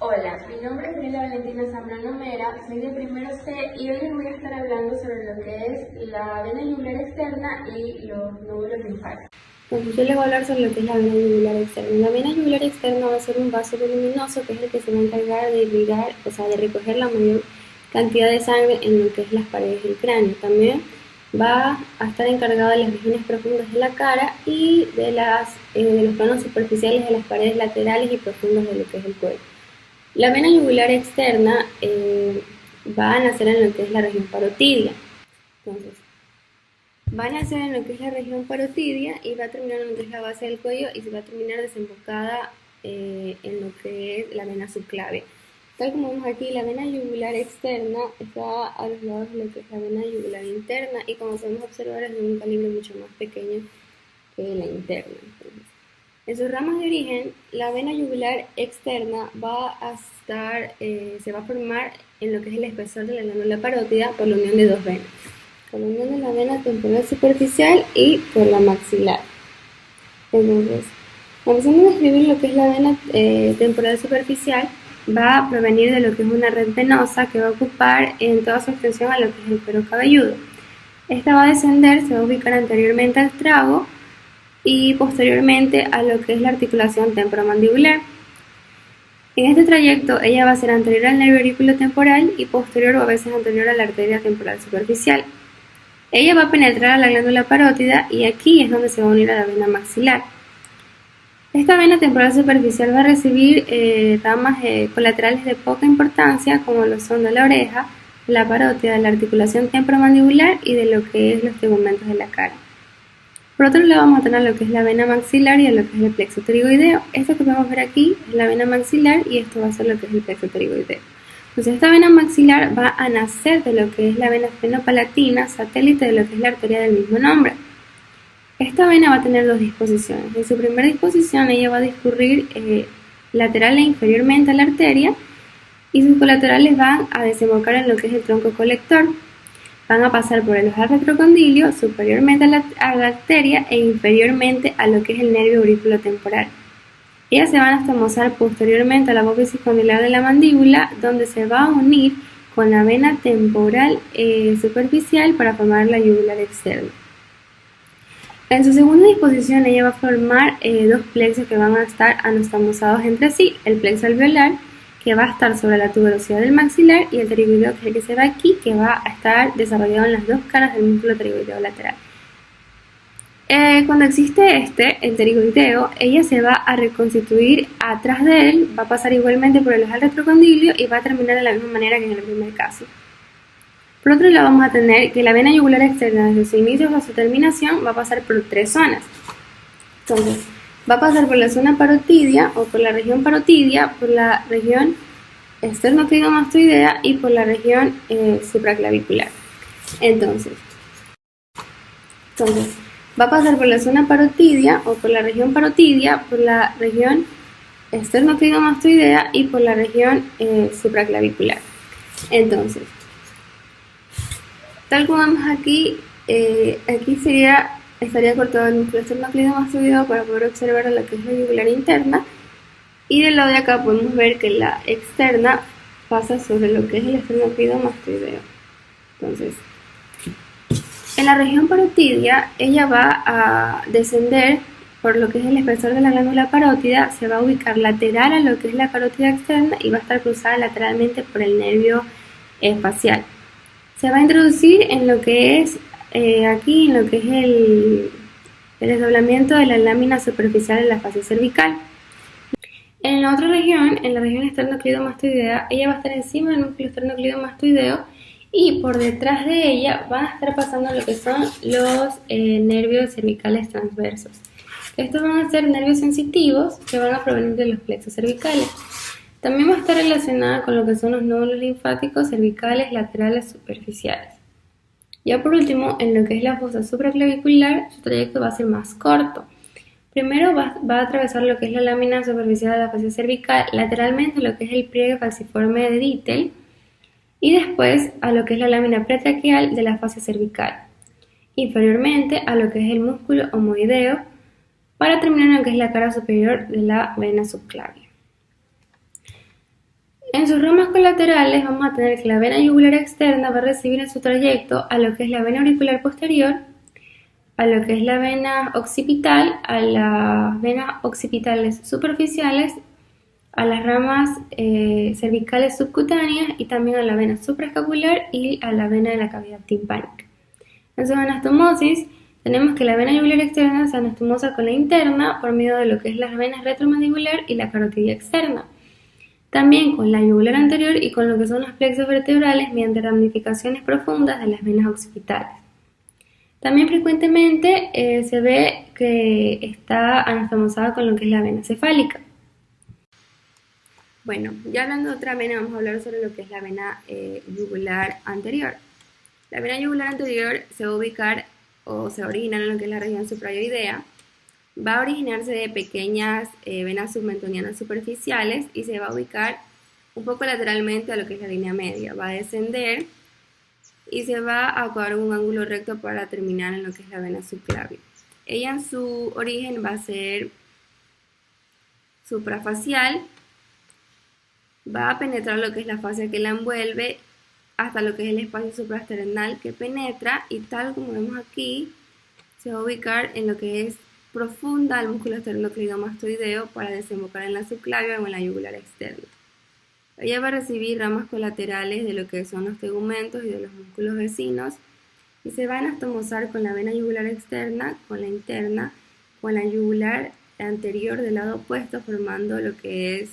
Hola, mi nombre es Brenda Valentina Zambrano Mera, soy de primero C y hoy les voy a estar hablando sobre lo que es la vena yugular externa y los nódulos linfáticos. Entonces yo les voy a hablar sobre lo que es la vena yugular externa. La vena yugular externa va a ser un vaso voluminoso que es el que se va a encargar de irrigar, o sea, de recoger la mayor cantidad de sangre en lo que es las paredes del cráneo. También va a estar encargado de las regiones profundas de la cara y de los planos superficiales de las paredes laterales y profundas de lo que es el cuello. La vena yugular externa va a nacer en lo que es la región parotidia. Entonces, va a nacer en lo que es la región parotidia y va a terminar en lo que es la base del cuello y se va a terminar desembocada en lo que es la vena subclavia. Tal como vemos aquí, la vena yugular externa está a los lados de lo que es la vena yugular interna y como podemos observar es de un calibre mucho más pequeño que la interna. Entonces, en sus ramas de origen, la vena yugular externa se va a formar en lo que es el espesor de la glándula parótida por la unión de dos venas, por la unión de la vena temporal superficial y por la maxilar. Entonces, empezando a describir lo que es la vena temporal superficial, va a provenir de lo que es una red venosa que va a ocupar en toda su extensión a lo que es el cuero cabelludo. Esta va a descender, se va a ubicar anteriormente al trago y posteriormente a lo que es la articulación temporomandibular. En este trayecto ella va a ser anterior al nervio auriculotemporal y posterior o a veces anterior a la arteria temporal superficial. Ella va a penetrar a la glándula parótida y aquí es donde se va a unir a la vena maxilar. Esta vena temporal superficial va a recibir ramas colaterales de poca importancia como lo son de la oreja, la parótida, la articulación temporomandibular y de lo que es los tegumentos de la cara. Por otro lado vamos a tener lo que es la vena maxilar y lo que es el plexo pterigoideo. Esto que podemos ver aquí es la vena maxilar y esto va a ser lo que es el plexo pterigoideo. Entonces esta vena maxilar va a nacer de lo que es la vena fenopalatina, satélite de lo que es la arteria del mismo nombre. Esta vena va a tener dos disposiciones. En su primera disposición ella va a discurrir lateral e inferiormente a la arteria y sus colaterales van a desembocar en lo que es el tronco colector. Van a pasar por el ojal retrocondilio, superiormente a la arteria e inferiormente a lo que es el nervio auriculotemporal. Ellas se van a estomosar posteriormente a la apófisis condilar de la mandíbula, donde se va a unir con la vena temporal superficial para formar la yugular externa. En su segunda disposición ella va a formar dos plexos que van a estar anastomosados entre sí, el plexo alveolar, que va a estar sobre la tuberosidad del maxilar, y el pterigoideo, que es el que se ve aquí, que va a estar desarrollado en las dos caras del músculo pterigoideo lateral. Cuando existe el pterigoideo, ella se va a reconstituir atrás de él, va a pasar igualmente por el ojal retrocondilio y va a terminar de la misma manera que en el primer caso. Por otro lado vamos a tener que la vena yugular externa desde su inicio hasta su terminación va a pasar por tres zonas. Entonces, va a pasar por la zona parotidia o por la región parotidia, por la región esternocleidomastoidea y por la región supraclavicular. Entonces, va a pasar por la zona parotidia o por la región parotidia, por la región esternocleidomastoidea y por la región supraclavicular. Entonces, tal como vemos aquí, aquí estaría cortado el músculo esternocleidomastoideo para poder observar lo que es la yugular interna, y del lado de acá podemos ver que la externa pasa sobre lo que es el esternocleidomastoideo. Entonces, en la región parotidia, ella va a descender por lo que es el espesor de la glándula parótida, se va a ubicar lateral a lo que es la carótida externa y va a estar cruzada lateralmente por el nervio facial. Se va a introducir en lo que es aquí, en lo que es el desdoblamiento de la lámina superficial de la fascia cervical. En la otra región, en la región esternocleidomastoidea, ella va a estar encima del músculo esternocleidomastoideo y por detrás de ella van a estar pasando lo que son los nervios cervicales transversos. Estos van a ser nervios sensitivos que van a provenir de los plexos cervicales. También va a estar relacionada con lo que son los nódulos linfáticos cervicales laterales superficiales. Ya por último, en lo que es la fosa supraclavicular, su trayecto va a ser más corto. Primero va a atravesar lo que es la lámina superficial de la fascia cervical, lateralmente lo que es el pliegue falciforme de Dittel, y después a lo que es la lámina pretraqueal de la fascia cervical, inferiormente a lo que es el músculo omoideo, para terminar en lo que es la cara superior de la vena subclavia. En sus ramas colaterales vamos a tener que la vena yugular externa va a recibir en su trayecto a lo que es la vena auricular posterior, a lo que es la vena occipital, a las venas occipitales superficiales, a las ramas cervicales subcutáneas y también a la vena supraescapular y a la vena de la cavidad timpánica. En su anastomosis tenemos que la vena yugular externa se anastomosa con la interna por medio de lo que es las venas retromandibular y la carotidia externa. También con la yugular anterior y con lo que son los plexos vertebrales mediante ramificaciones profundas de las venas occipitales. También frecuentemente se ve que está anastomosada con lo que es la vena cefálica. Bueno, ya hablando de otra vena, vamos a hablar sobre lo que es la vena yugular anterior. La vena yugular anterior se va a ubicar o se origina en lo que es la región suprayoidea. Va a originarse de pequeñas venas submentonianas superficiales y se va a ubicar un poco lateralmente a lo que es la línea media. Va a descender y se va a actuar un ángulo recto para terminar en lo que es la vena subclavia. Ella en su origen va a ser suprafacial, va a penetrar lo que es la fascia que la envuelve hasta lo que es el espacio suprasternal que penetra y tal como vemos aquí, se va a ubicar en lo que es profunda al músculo esternocleidomastoideo para desembocar en la subclavia o en la yugular externa. Ella va a recibir ramas colaterales de lo que son los tegumentos y de los músculos vecinos y se va a anastomosar con la vena yugular externa, con la interna, con la yugular anterior del lado opuesto formando lo que es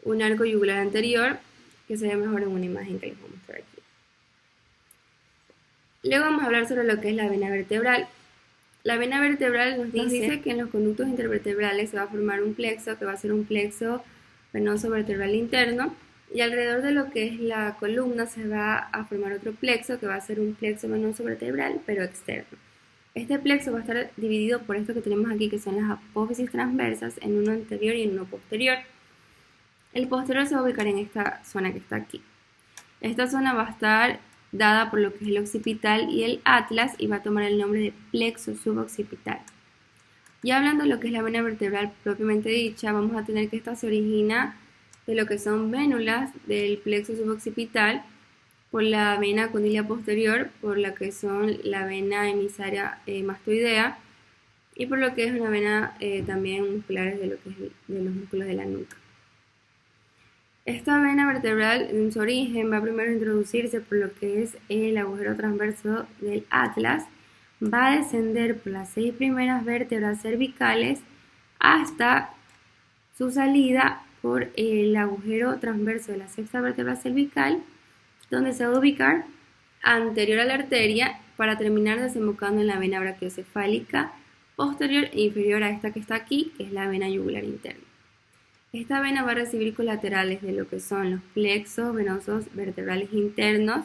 un arco yugular anterior que se ve mejor en una imagen que les voy a mostrar aquí. Luego vamos a hablar sobre lo que es la vena vertebral. La vena vertebral nos dice que en los conductos intervertebrales se va a formar un plexo que va a ser un plexo venoso vertebral interno y alrededor de lo que es la columna se va a formar otro plexo que va a ser un plexo venoso vertebral pero externo. Este plexo va a estar dividido por esto que tenemos aquí que son las apófisis transversas en uno anterior y en uno posterior. El posterior se va a ubicar en esta zona que está aquí. Esta zona va a estar dada por lo que es el occipital y el atlas y va a tomar el nombre de plexo suboccipital. Ya hablando de lo que es la vena vertebral propiamente dicha, vamos a tener que esta se origina de lo que son vénulas del plexo suboccipital por la vena condilia posterior, por la que son la vena emisaria mastoidea y por lo que es una vena también musculares de lo que es de los músculos de la nuca. Esta vena vertebral en su origen va primero a introducirse por lo que es el agujero transverso del atlas, va a descender por las 6 primeras vértebras cervicales hasta su salida por el agujero transverso de la sexta vértebra cervical, donde se va a ubicar anterior a la arteria para terminar desembocando en la vena brachiocefálica posterior e inferior a esta que está aquí, que es la vena yugular interna. Esta vena va a recibir colaterales de lo que son los plexos venosos vertebrales internos,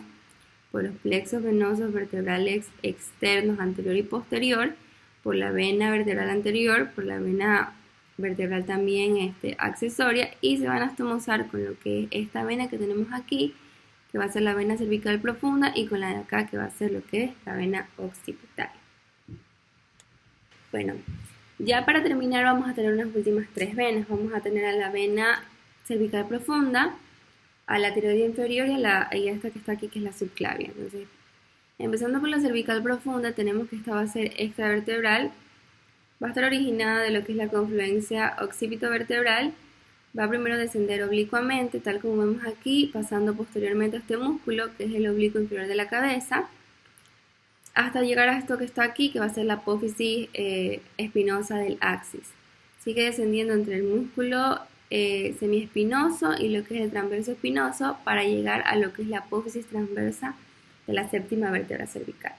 por los plexos venosos vertebrales externos anterior y posterior, por la vena vertebral anterior, por la vena vertebral también accesoria y se van a anastomosar con lo que es esta vena que tenemos aquí, que va a ser la vena cervical profunda y con la de acá que va a ser lo que es la vena occipital. Bueno, ya para terminar vamos a tener unas últimas 3 venas. Vamos a tener a la vena cervical profunda, a la tiroide inferior y a esta que está aquí que es la subclavia. Entonces, empezando por la cervical profunda tenemos que esta va a ser extravertebral, va a estar originada de lo que es la confluencia occipito-vertebral, va primero a descender oblicuamente, tal como vemos aquí, pasando posteriormente a este músculo que es el oblicuo inferior de la cabeza, hasta llegar a esto que está aquí, que va a ser la apófisis espinosa del axis. Sigue descendiendo entre el músculo semiespinoso y lo que es el transverso espinoso para llegar a lo que es la apófisis transversa de la séptima vértebra cervical.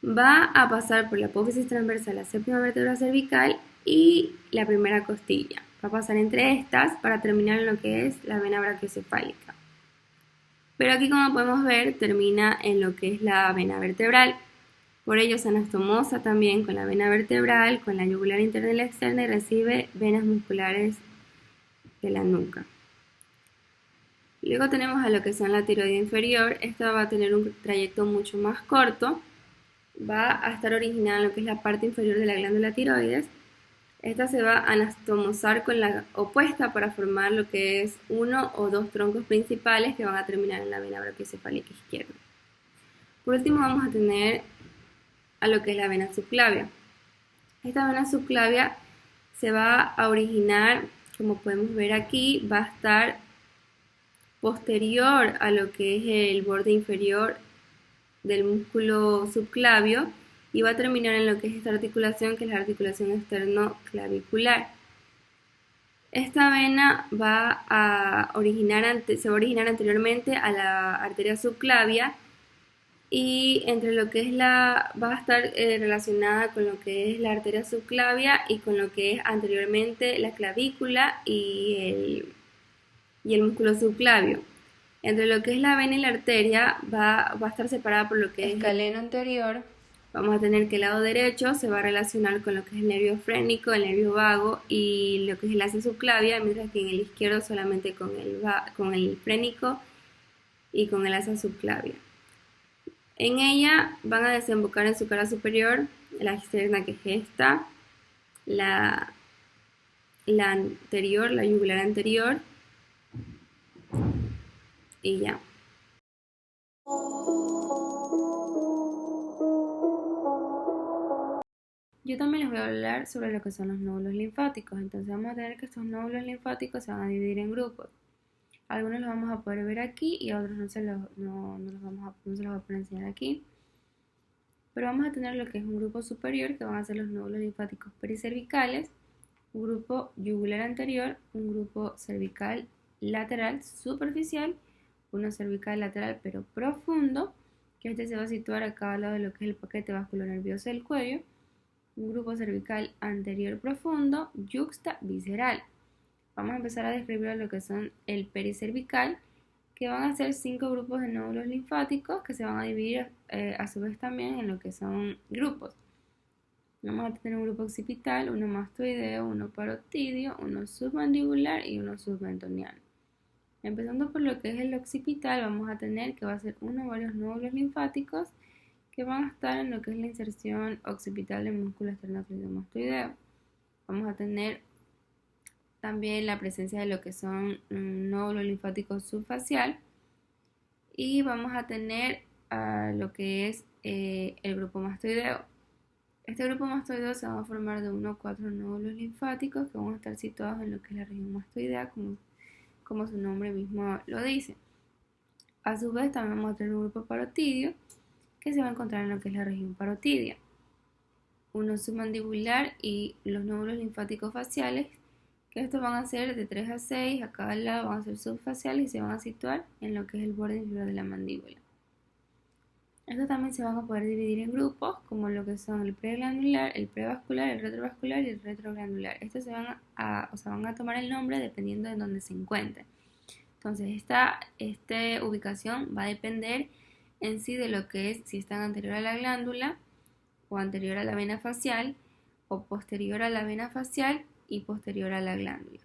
Va a pasar por la apófisis transversa de la séptima vértebra cervical y la primera costilla. Va a pasar entre estas para terminar en lo que es la vena brachiocefálica. Pero aquí, como podemos ver, termina en lo que es la vena vertebral. Por ello se anastomosa también con la vena vertebral, con la yugular interna y la externa y recibe venas musculares de la nuca. Luego tenemos a lo que son la tiroide inferior. Esta va a tener un trayecto mucho más corto. Va a estar originada en lo que es la parte inferior de la glándula tiroides. Esta se va a anastomosar con la opuesta para formar lo que es uno o dos troncos principales que van a terminar en la vena brachiocefálica izquierda. Por último vamos a tener a lo que es la vena subclavia. Esta vena subclavia se va a originar, como podemos ver aquí, va a estar posterior a lo que es el borde inferior del músculo subclavio y va a terminar en lo que es esta articulación, que es la articulación externo-clavicular. Esta vena se va a originar anteriormente a la arteria subclavia y entre lo que es va a estar relacionada con lo que es la arteria subclavia y con lo que es anteriormente la clavícula y el músculo subclavio. Entre lo que es la vena y la arteria va a estar separada por lo que es el escaleno anterior. Vamos a tener que el lado derecho se va a relacionar con lo que es el nervio frénico, el nervio vago y lo que es el asa subclavia, mientras que en el izquierdo solamente con el frénico y con el asa subclavia. En ella van a desembocar en su cara superior la externa, que es esta, la anterior, la yugular anterior, y ya. Yo también les voy a hablar sobre lo que son los nódulos linfáticos. Entonces vamos a tener que estos nódulos linfáticos se van a dividir en grupos. Algunos los vamos a poder ver aquí y a otros no se los voy a poder enseñar aquí. Pero vamos a tener lo que es un grupo superior, que van a ser los nódulos linfáticos pericervicales, un grupo yugular anterior, un grupo cervical lateral superficial, uno cervical lateral pero profundo, que este se va a situar a cada lado de lo que es el paquete vasculonervioso del cuello, un grupo cervical anterior profundo, yuxta visceral. Vamos a empezar a describir lo que son el pericervical, que van a ser 5 grupos de nódulos linfáticos que se van a dividir a su vez también en lo que son grupos. Vamos a tener un grupo occipital, uno mastoideo, uno parotidio, uno submandibular y uno submentoniano. Empezando por lo que es el occipital, vamos a tener que va a ser uno o varios nódulos linfáticos que van a estar en lo que es la inserción occipital del músculo esternocleidomastoideo. Vamos a tener también la presencia de lo que son nódulos linfáticos subfacial y vamos a tener lo que es el grupo mastoideo. Este grupo mastoideo se va a formar de 1 a 4 nódulos linfáticos que van a estar situados en lo que es la región mastoidea, como su nombre mismo lo dice. A su vez también vamos a tener un grupo parotidio que se va a encontrar en lo que es la región parotidia, uno submandibular y los nódulos linfáticos faciales, que estos van a ser de 3 a 6, a cada lado van a ser subfaciales y se van a situar en lo que es el borde inferior de la mandíbula. Estos también se van a poder dividir en grupos, como lo que son el preglandular, el prevascular, el retrovascular y el retroglandular. Estos van a tomar el nombre dependiendo de dónde se encuentren. Entonces, esta ubicación va a depender en sí de lo que es, si están anterior a la glándula o anterior a la vena facial o posterior a la vena facial y posterior a la glándula.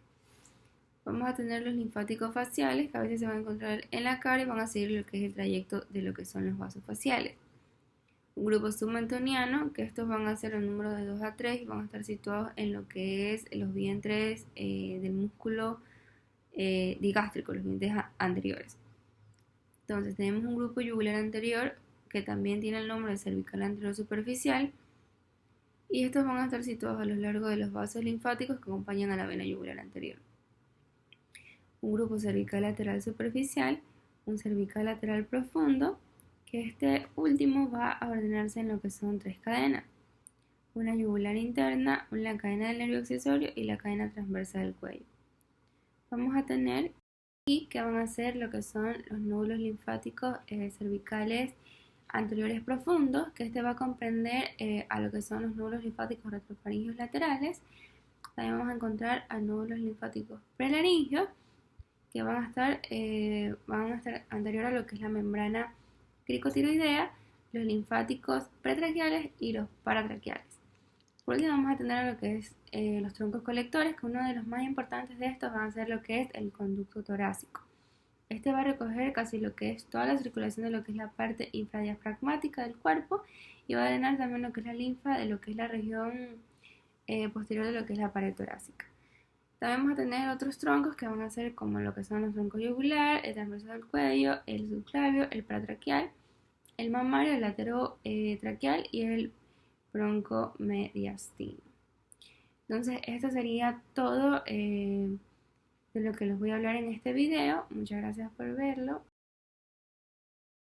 Vamos a tener los linfáticos faciales, que a veces se van a encontrar en la cara y van a seguir lo que es el trayecto de lo que son los vasos faciales. Un grupo submentoniano, que estos van a ser el número de 2 a 3 y van a estar situados en lo que es los vientres del músculo digástrico, los vientres anteriores. Entonces tenemos un grupo yugular anterior que también tiene el nombre de cervical anterior superficial y estos van a estar situados a lo largo de los vasos linfáticos que acompañan a la vena yugular anterior. Un grupo cervical lateral superficial, un cervical lateral profundo, que este último va a ordenarse en lo que son 3 cadenas, una yugular interna, la cadena del nervio accesorio y la cadena transversa del cuello. Vamos a tener aquí que van a ser lo que son los nódulos linfáticos cervicales anteriores profundos, que este va a comprender a lo que son los nódulos linfáticos retrofaringios laterales. También vamos a encontrar a nódulos linfáticos prelaringios, que van a estar anterior a lo que es la membrana cricotiroidea, los linfáticos pretraquiales y los paratraquiales. Por último vamos a tener lo que es los troncos colectores, que uno de los más importantes de estos va a ser lo que es el conducto torácico. Este va a recoger casi lo que es toda la circulación de lo que es la parte infradiafragmática del cuerpo y va a drenar también lo que es la linfa de lo que es la región posterior de lo que es la pared torácica. También vamos a tener otros troncos que van a ser como lo que son los troncos yugular, el transverso del cuello, el subclavio, el paratraqueal, el mamario, el laterotraqueal y el broncomediastino. Entonces, esto sería todo de lo que les voy a hablar en este video. Muchas gracias por verlo.